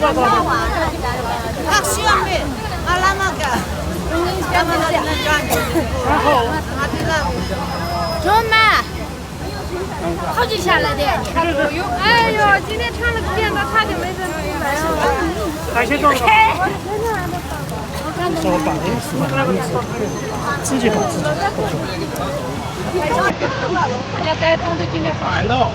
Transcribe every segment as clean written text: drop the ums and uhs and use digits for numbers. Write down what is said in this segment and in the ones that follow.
Action Alamaga.中妈，好久下来的，你还不用？哎呦，今天穿了变得差点没人出来哦。海鲜多少？稍微绑一自己绑自己。大家带动的今天来了。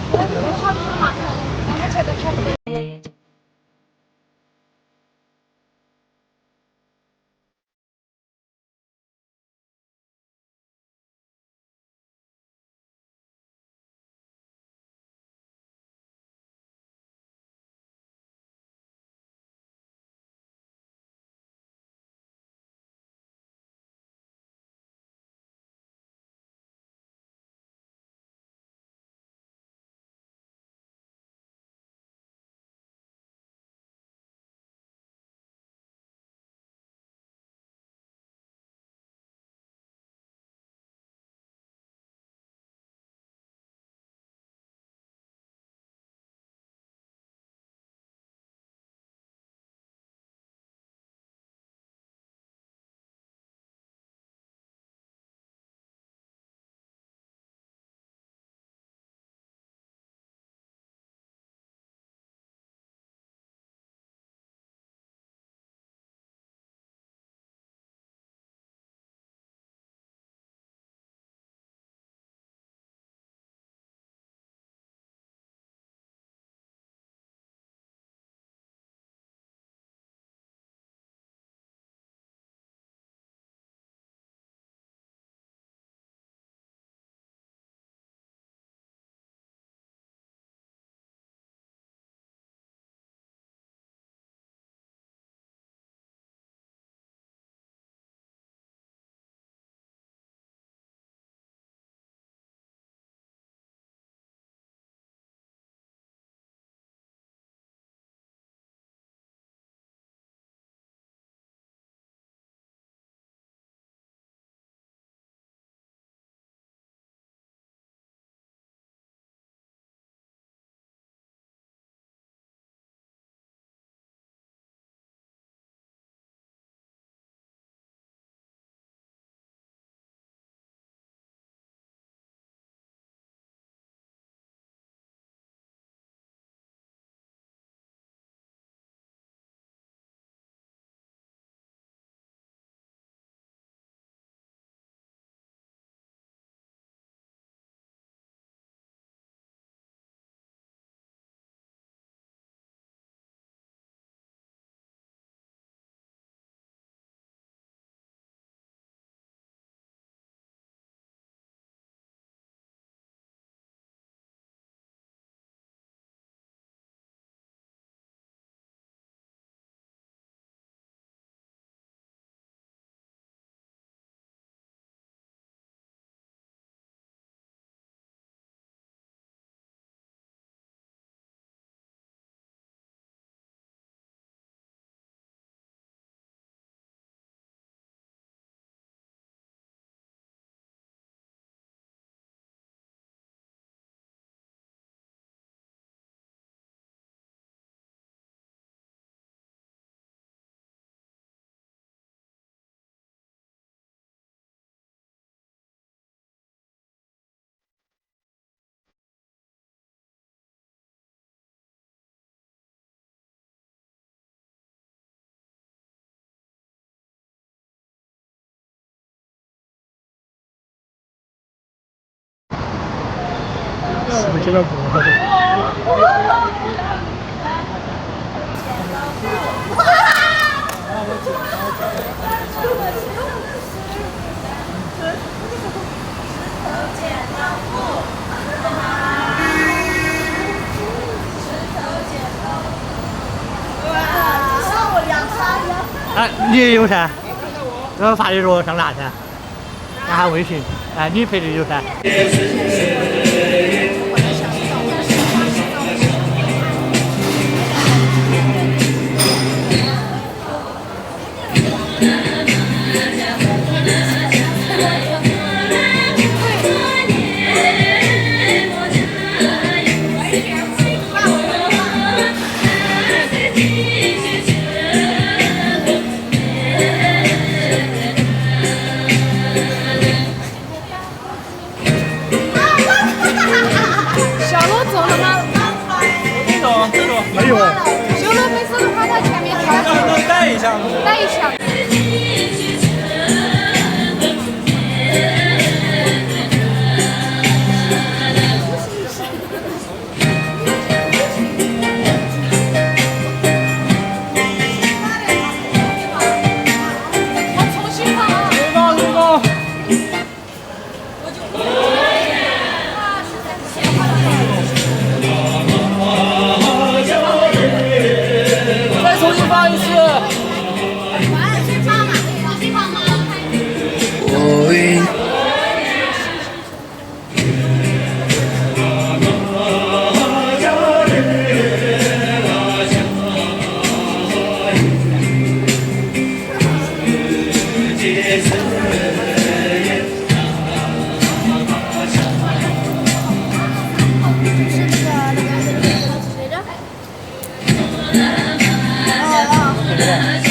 我这边补了。哎，你有噻？然后发的说上哪噻？加下微信。哎，你配的有噻？不好意思。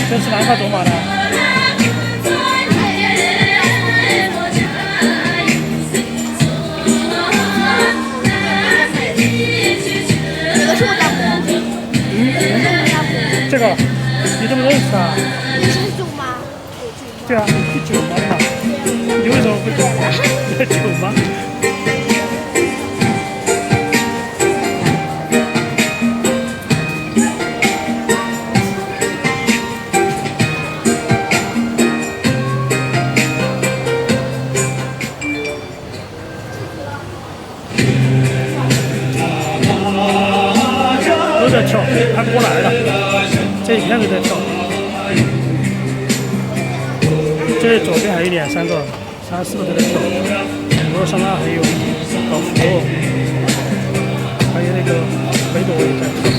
这是哪块走马的？哪个是我家婆？这个，你怎么认识啊？你是舅妈？对啊，你舅妈嘛。你为什么不懂？你的舅妈。都在跳，他过来了，这一片都在跳。这左边还有2、3个、3、4个都在跳。然后上面还有老佛，还有那个北斗也在跳。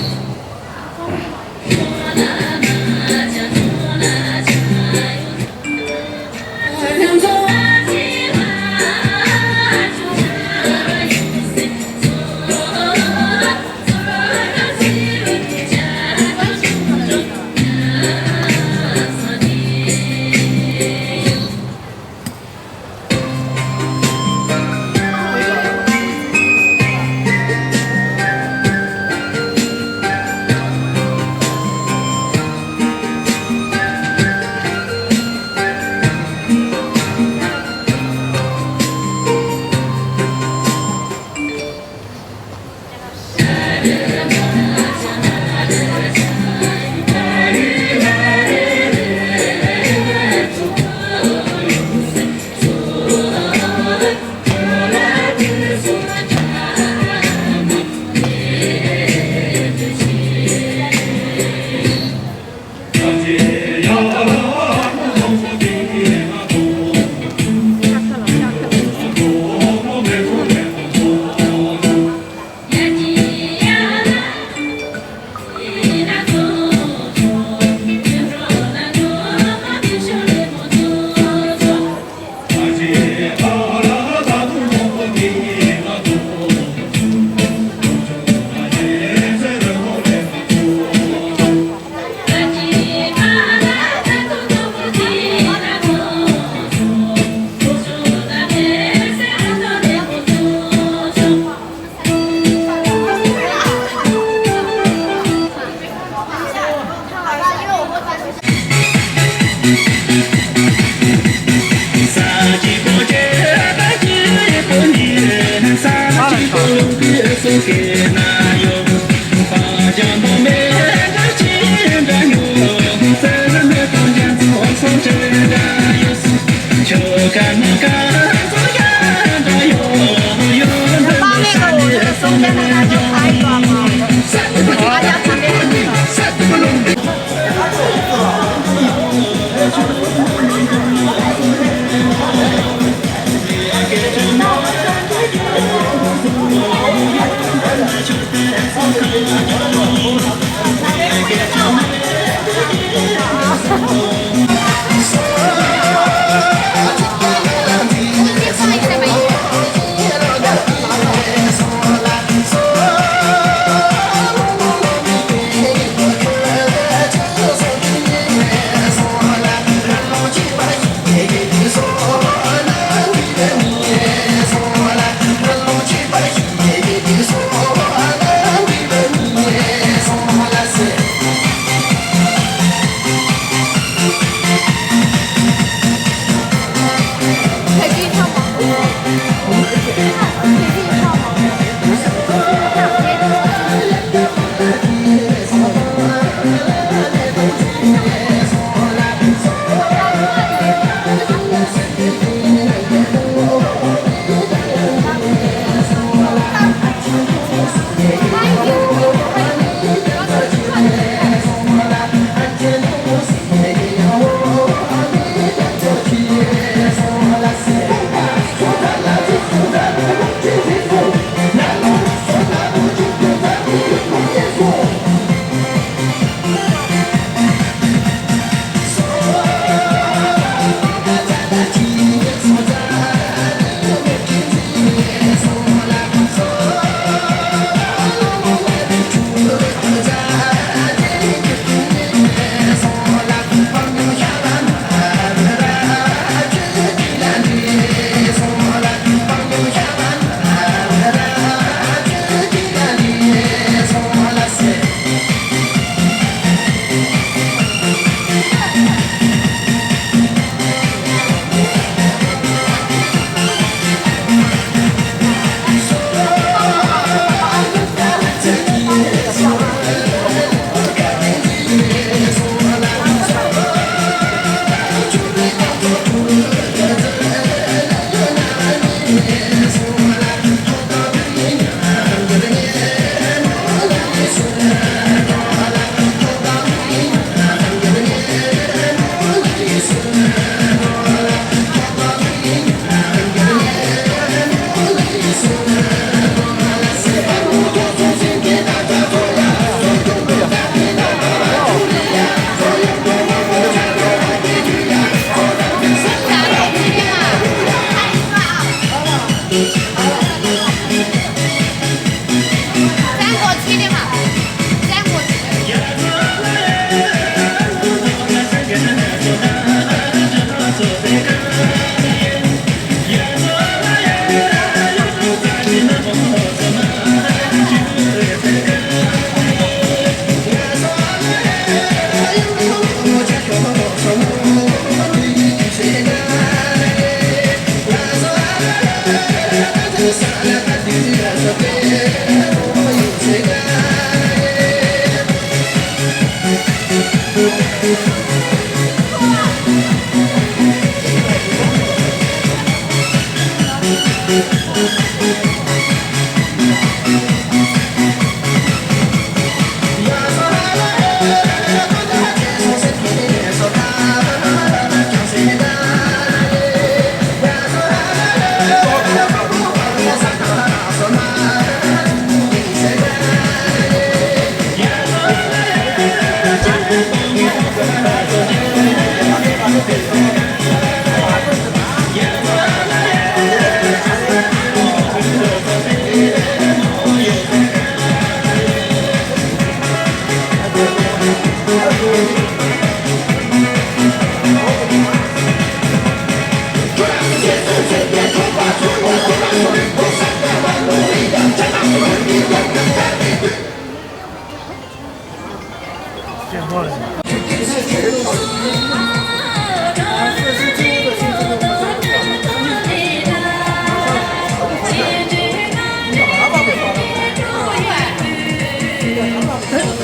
电话了。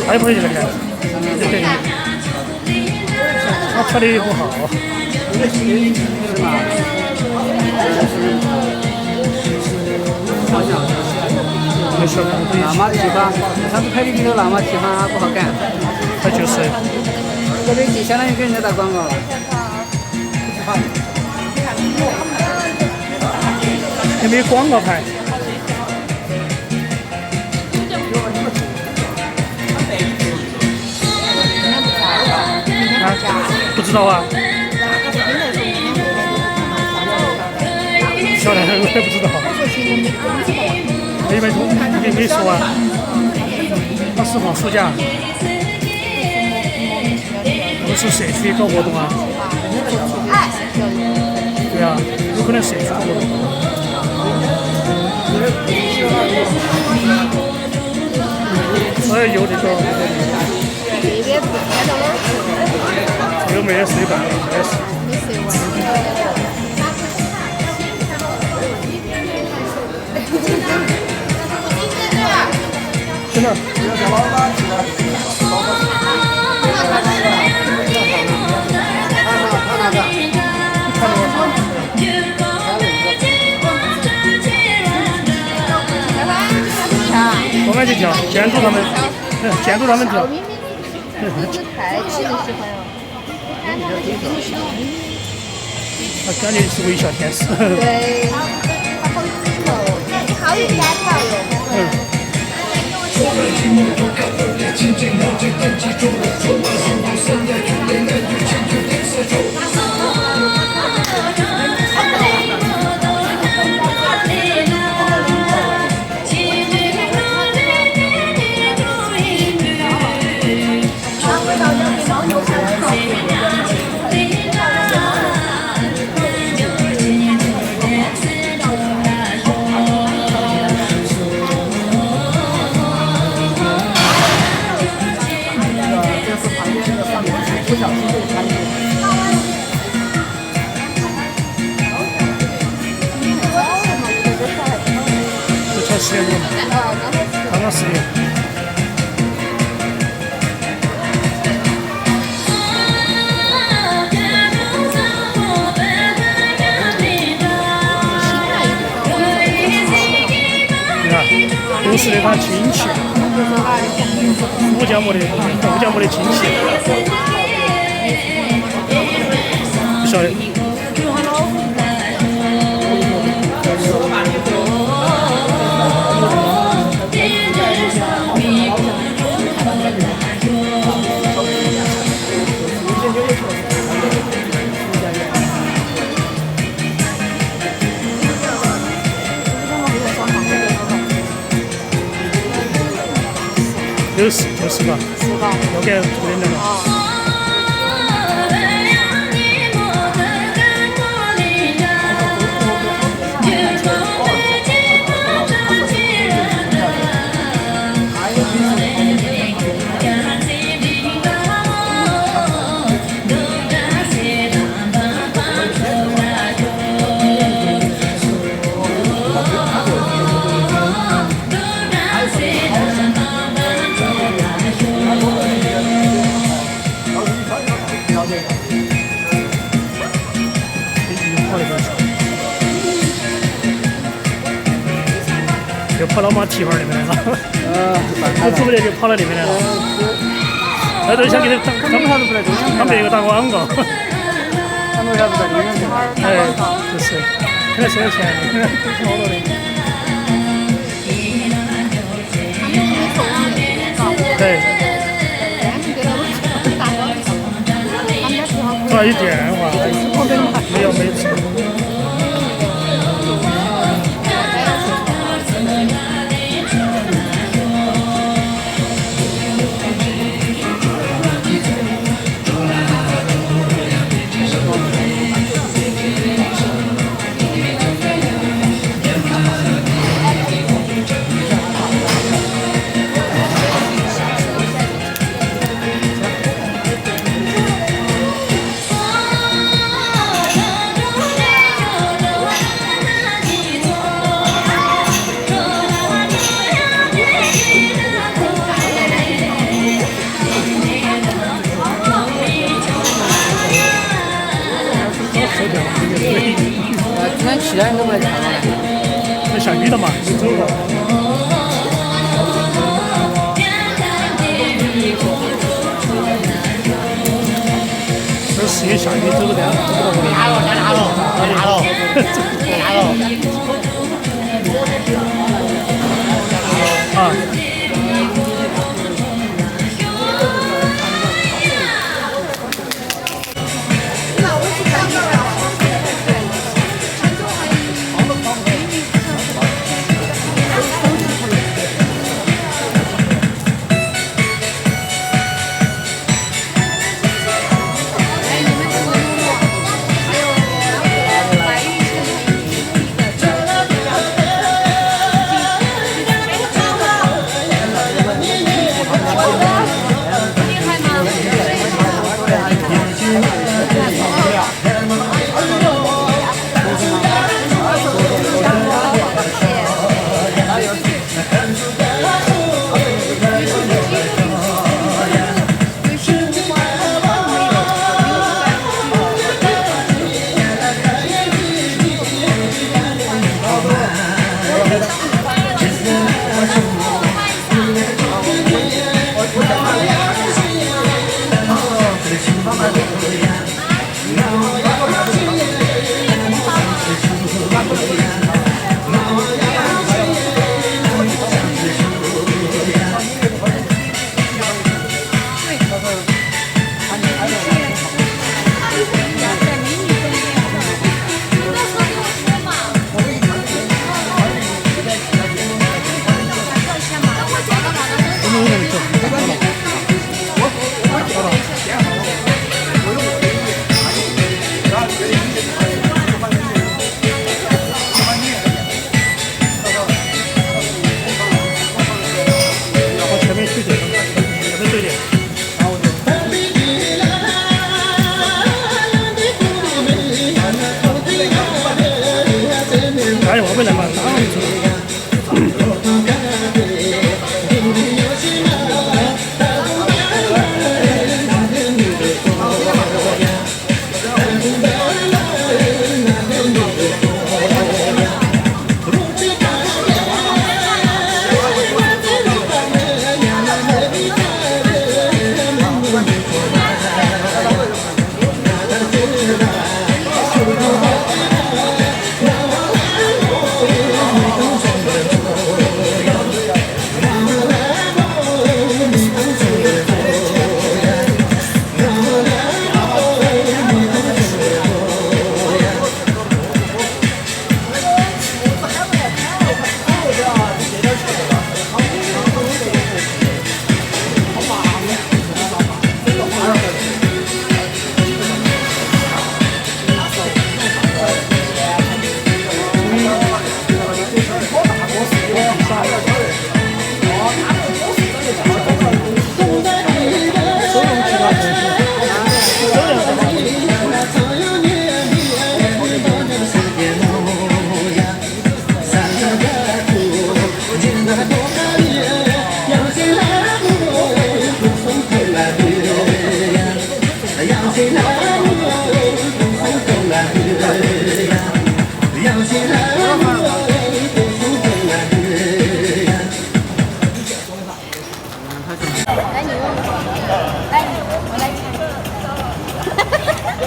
还不会这个看，对，他穿的也不好。没事，喇嘛的地方，上次拍的里头喇嘛地方不好干。他就是。这边就相当于给人家打广告了。有没有广告牌？不知道啊。晓得，我也不知道。没说啊。他是放暑假。不是社区搞活动啊？对啊，有可能社区搞活动。所以有这个。这个没得谁办，没事。真的。我们就跳，监督他们跳。太气的喜欢了。他感觉是微笑天使。对，他好有礼貌哦，你好有家教哟。10年刚刚10年。你看，都是他亲戚，我家没得亲戚，不晓得。就是吧，要给图片的嘛。跑到我们蹄环里面来了，不知不觉就跑到里面来了。那都想给他打，他们给一个打广告。他们为啥不在里面？哎，就是，肯定收了钱，挺好多的。对。主要有电话，没有吃。今天其他人都不来看了，那下雨了嘛，就走了。这是因为下雨走不了，走不到。拿了。啊。哎，我们来嘛，当然走。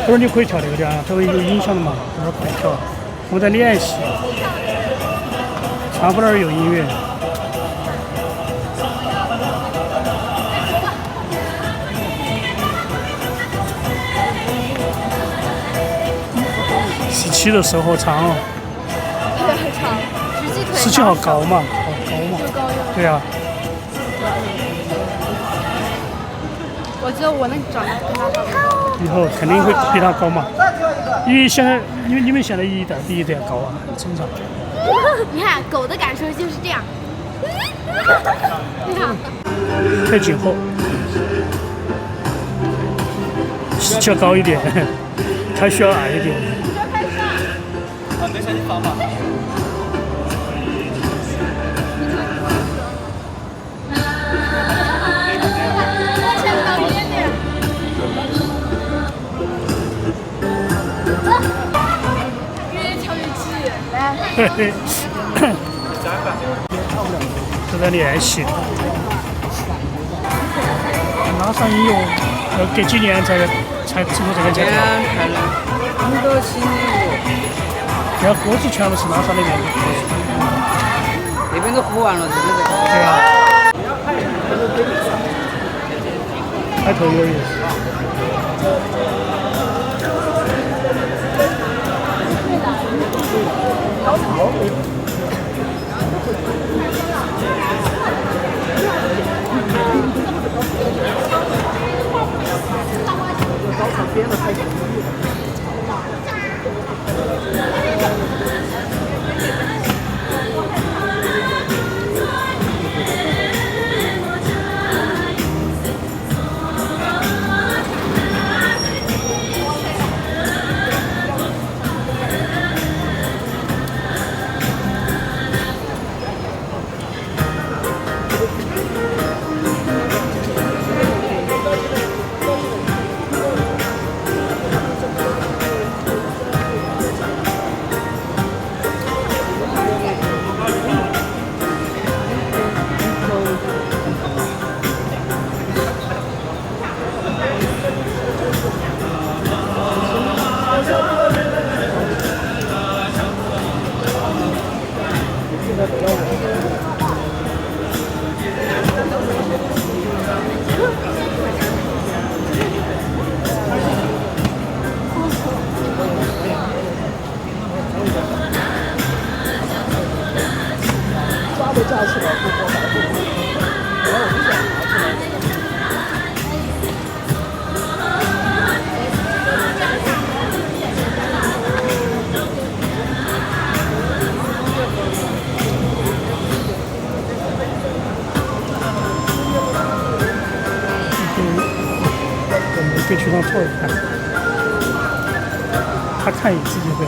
会儿你可以调这个点啊，它会有影响的嘛，一会儿可以调。我再联系，差不多有音乐。17的时候长哦，很长，17号高嘛，高嘛，对呀、我觉得我能长得跟他差不多。以后肯定会比他高嘛。因为现在，你们现在一代比一代高啊，很正常。你看狗的感受就是这样。你看，太紧后，17高一点，它需要矮一点。没事，你放吧。嘿嘿，都在练习。拉上音乐，要隔几年才制作这个节奏。看了很多新的要歌曲全部是拉上那边的。那边都呼完了，这边在。对啊。开头有意思。可以去上错一看，他看一次就会。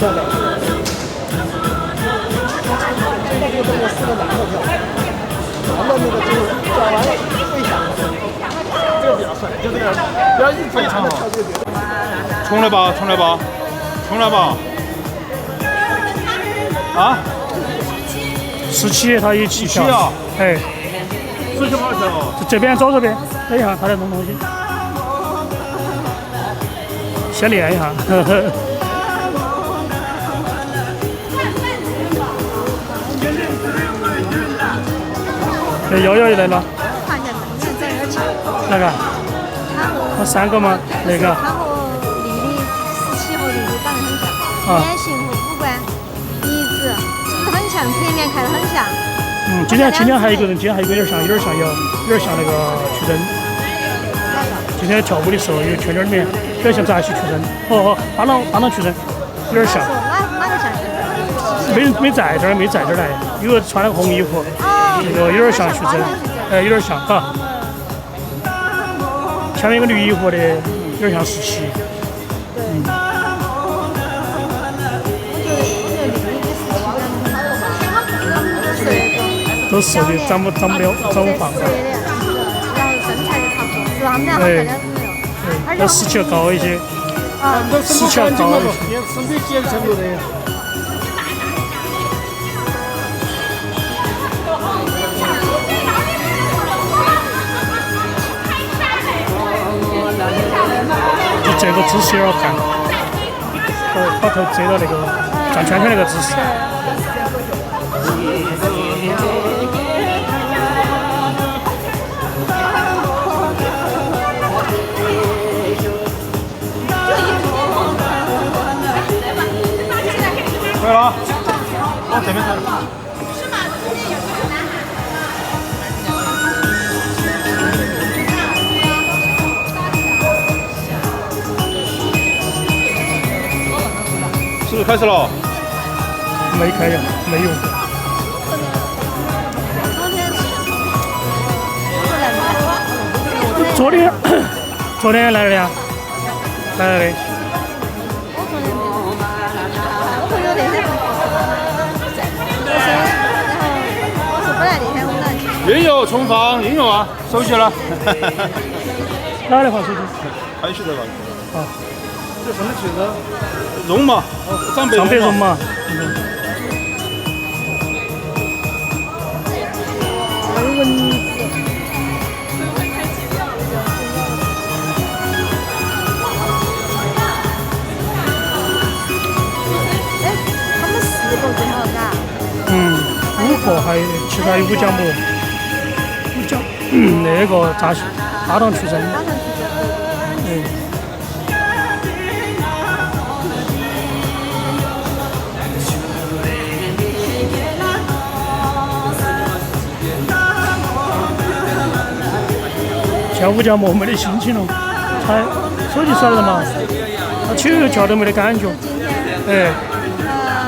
票的。现在这个动作4个男的跳，男的那个就转完了跪下，这个比较帅，就这个不要一非常好。重来吧，重来吧，重来吧。啊17他有起票。17啊？哎17多少钱哦？这边走这边，等一下他在弄东西，先练一下。呵呵。瑶瑶也来了。看见了，你看在那儿抢。哪个？那3个吗？那个？他和丽丽17和丽丽长得很像，脸型和五官、鼻子是不是很像？侧面看得很像。今天还有一个人，今天还有点像那个曲珍。今天跳舞的时候有圈里面，有点像扎西曲珍。巴郎曲珍，有点像。哪个像？没在这儿来，有个穿了个红衣服，那个有点像曲珍，有点像哈。前面一个绿衣服的，有点像17。都瘦的长不胖。然后身材也差不多，是吧？他们俩好看点子没有？那17高一些。17高一些。身体结成的。就这个姿势有点好看，把头遮到那个转圈圈那个姿势。可以了，往这边走。是不是开始了？没开呀，没有。昨天来了呀，来了的。我朋友那天我是本来那天我们来。应有重放，应有啊，收起了。哪里放手机？开起来吧。好。这什么裙子？绒嘛，张北绒嘛。他们4个最好嘎。5个还有，其实还有5奖模。那个搭档曲珍。跳舞奖模没得心情了，才手机摔了嘛，他去又跳都没得感觉，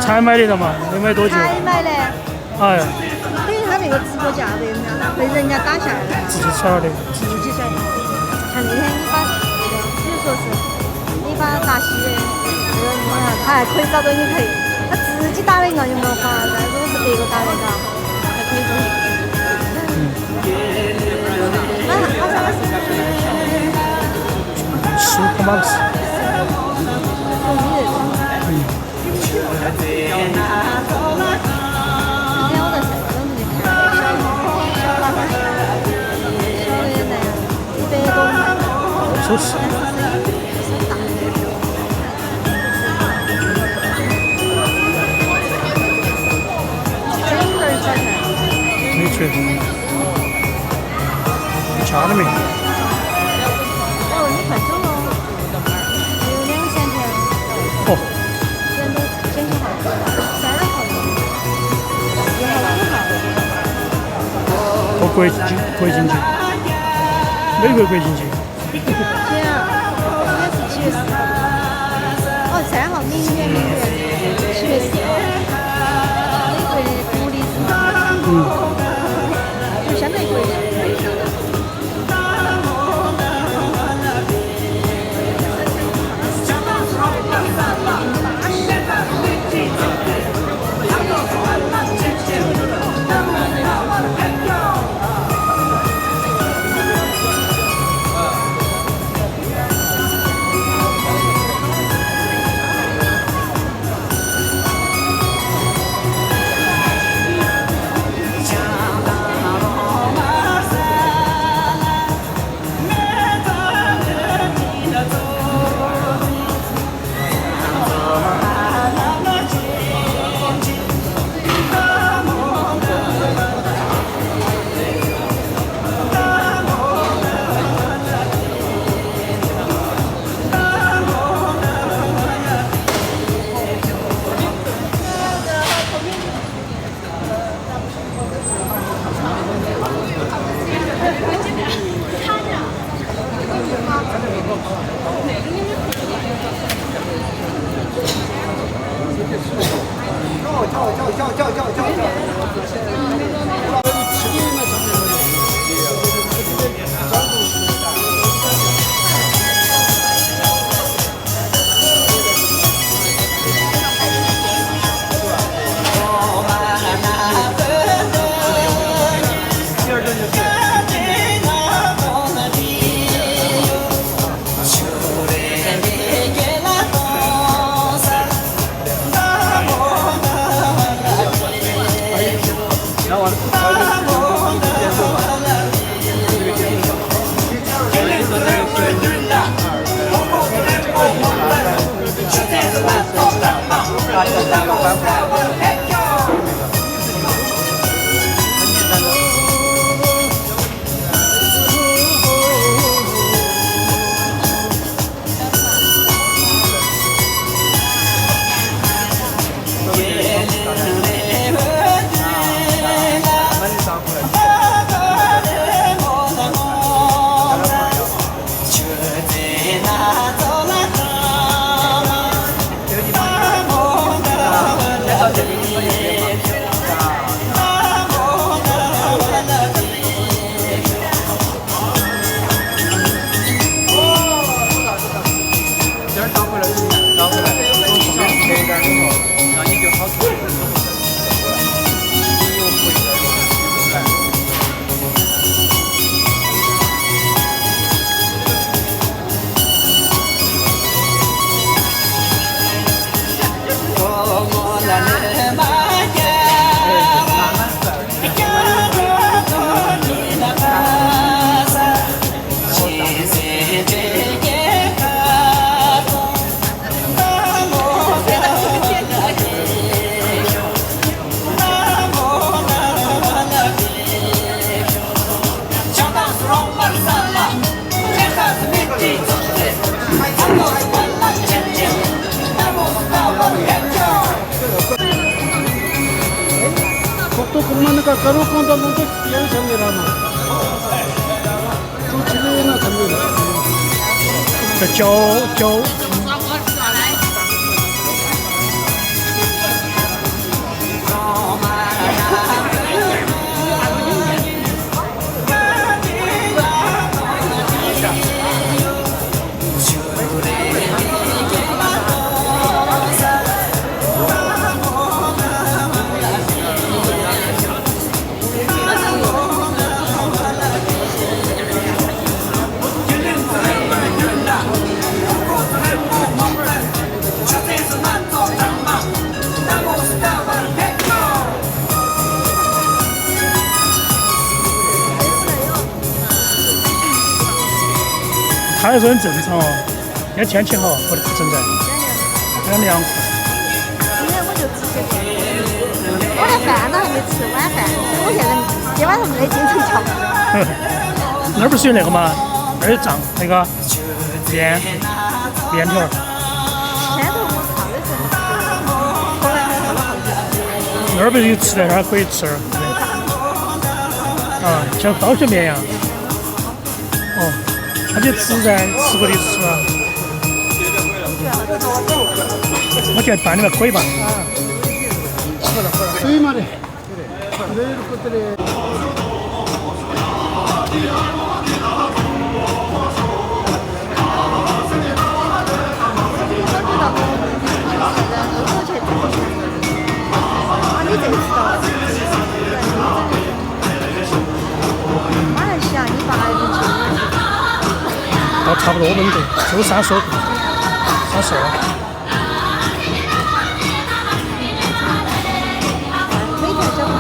才买的了嘛，没买多久。才买的。哎。等于他那个直播价被人家打下来了。自己耍的。自己甩的。像那天你把比如说是你把大西的你看他还可以找到你赔，他自己打的个就没法子，如果是别个打的个还可以中。15马克。收拾。没去。掐了没？哦，你快走了，还有2000天。哦。人都减去号，30号了，1号5号。我国进去。美国国进去。今天是7月4号。哦，3号，明天7月4号。美国的独立日。就相当于贵了。 조금만 까 가루콘도 모두 연상이라마. 조치는 감독. 这酒它还是很正常哦，今天天气好，不存在，很凉快。今天我就直接过来，我连饭都还没吃晚饭，所以我现在今晚上没得精神瞧。那儿不是有那个吗？那儿有藏那个面条。前头我看的时候，后来还看到后头。那儿不是有吃的，那儿可以吃。啊，像刀削面一样。哦，那就自然吃过的吃啊。我觉得拌里面可以吧。对嘛的，这个不得了。马来西亚你爸还能去？哦，差不多温度，就32度，32。每天小问，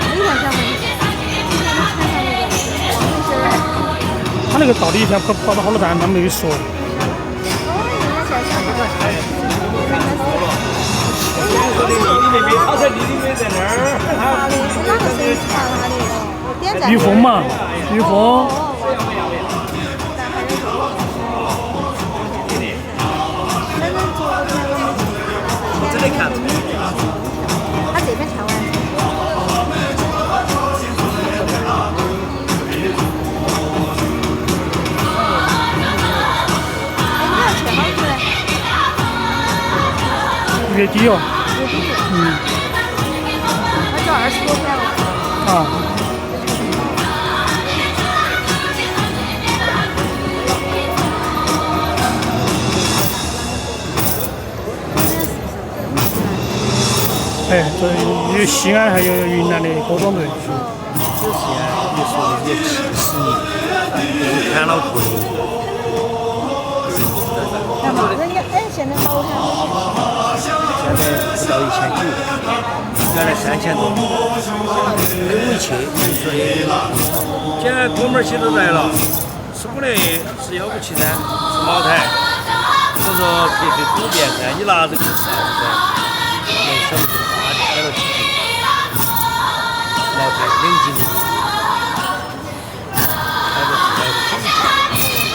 每天小问，他那个到底一天跑了好多单，他没有说。于峰嘛，于峰。这里看。他这边看完。月底哦。那就20多天了。啊。哎，这有西安，还有云南的各种队。这西安也说也70年，就是看了贵。干嘛？人家现在毛钱现在不到1900，原来3000多。没回去，所以今天哥们儿些都来了，吃不来吃要不起噻，吃茅台。我说可以去赌边噻，你拿这个是啥子噻？小子花买了几斤，茅台2斤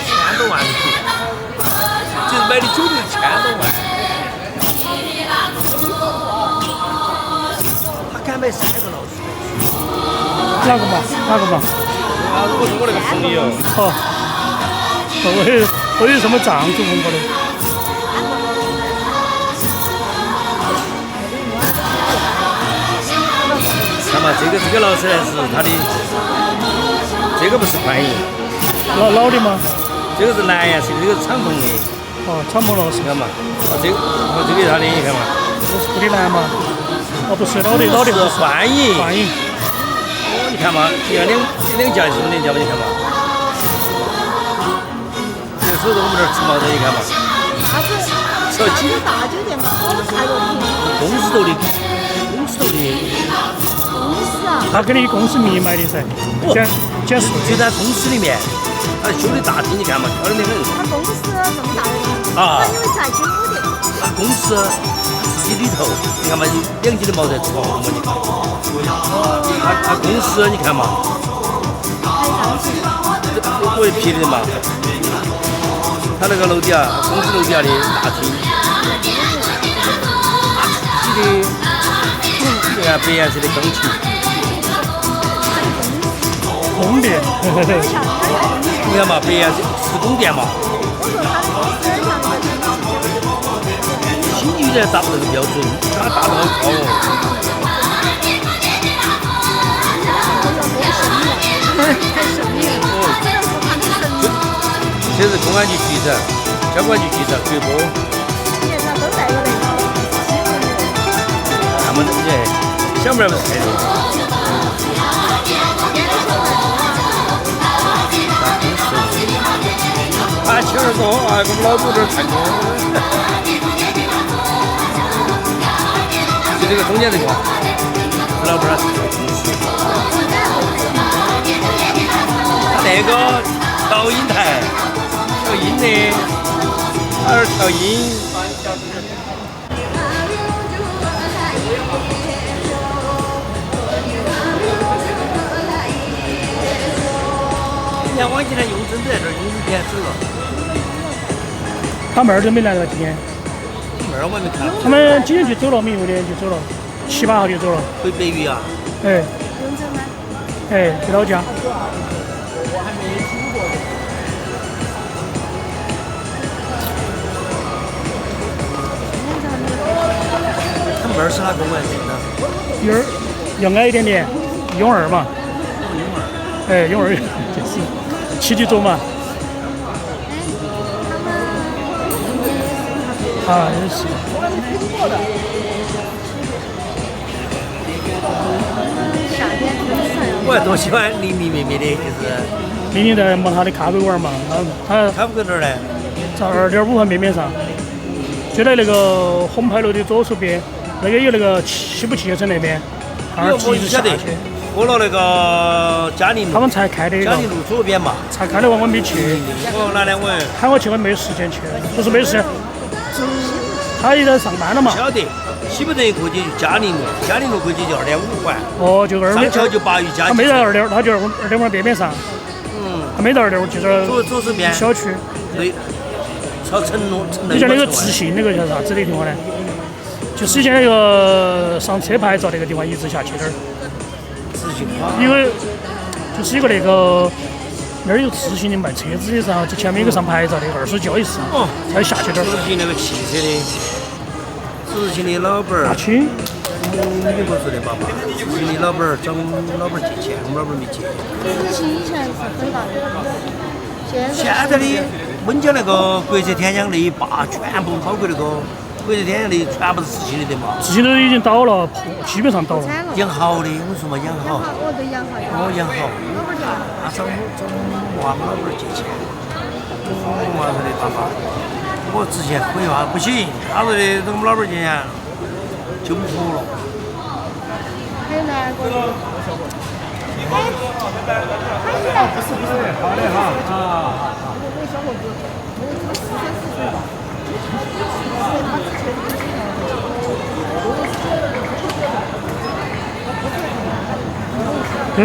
，1000多万头，就是买的酒就1000多万。他敢买3个老鼠。哪个嘛？哪个嘛？我是我那个朋友。好，我有什么丈夫问过的？看嘛，这个老师呢是他的，这个不是欢迎，老的吗？这个是蓝颜色的，这个是敞篷的。哦，敞篷老师。看嘛，这个是他的，你看嘛。这是布里南嘛？哦，不是老的不是欢迎。欢迎。哦，你看嘛，两家是什么两家嘛？你看嘛。这手头我们这儿吃茅台，你看嘛。那是大酒店嘛，我们太多平。公司头的。公司啊。他给你公司密买的噻，减税。就在公司里面，他修的大厅，你看嘛，漂亮得很。他公司这么大的。啊。因为在酒店。他公司自己里头，你看嘛，2斤的茅台吃不嘛？你看。他公司你看嘛。我也批的嘛。他那个楼底下，公司楼底下的大厅，自己的你看白颜色的钢琴，宫殿，你看嘛，白颜色是宫殿嘛。新女人达不到这个标准，她达得好高哦。太神秘了。这是公安局局长、交管局局长直播。现在都带个那个。那么这小妹儿不是太多。啊，请儿说啊，我们老祖这儿唱歌。就这个中间这个，老板儿。他那个调音台，调音的，他是调音。你看往前用针在这儿，你别走了。他妹儿都没来到今天。妹儿我没看。他们今天就走了，没有的就走了，7、8号就走了。回北隅啊？哎。永州吗？哎，回老家。他妹儿是哪个我还记得？幼儿要矮一点点，永二嘛。哎，永二就是7级走嘛。啊，也是。夏天我还多喜欢琳琳妹妹的，就是琳琳在摸她的咖啡玩嘛，她咖啡搁哪儿呢？在2.5环面上，就在那个红牌楼的左手边，那个有那个西部汽车城那边，我不晓得，过了那个嘉陵路，他们才开的，嘉陵路左边嘛，才开的，我没去。我哪天我喊我去，我没时间去，不是没时间，他也在上班了嘛。晓得，西部这一过去就嘉陵路，嘉陵路过去就2.5环。哦，就2.5。上桥就8余家。他没在2.5，他就2.5环边上。他没到2.5，就在左手边小区。对。朝城路。你像那个自信那个叫啥子的地方呢？就是以前那个上车牌照那个地方，一直下去那儿。自信因为就是有个那个那儿有自信的卖车子的，然后就前面有个上牌照的二手交易市场，才下去点儿。自信那个汽车的，自信的老板儿。大清。你不是的爸爸，自信的老板儿找我们老板儿借钱，我们老板儿没借。自信以前是很大的，现在的温江那个国色天香那一坝，全部包括那个国色天香的，全部是自信的嘛。自信都已经倒了，基本上倒了。养好的，我说嘛养好。我对养好。我养好。那找我娃们老板儿借钱，我娃说的爸爸，我之前回话不行，他说的等我们老板儿借钱就不服了。还有哪个？好的哈啊。对。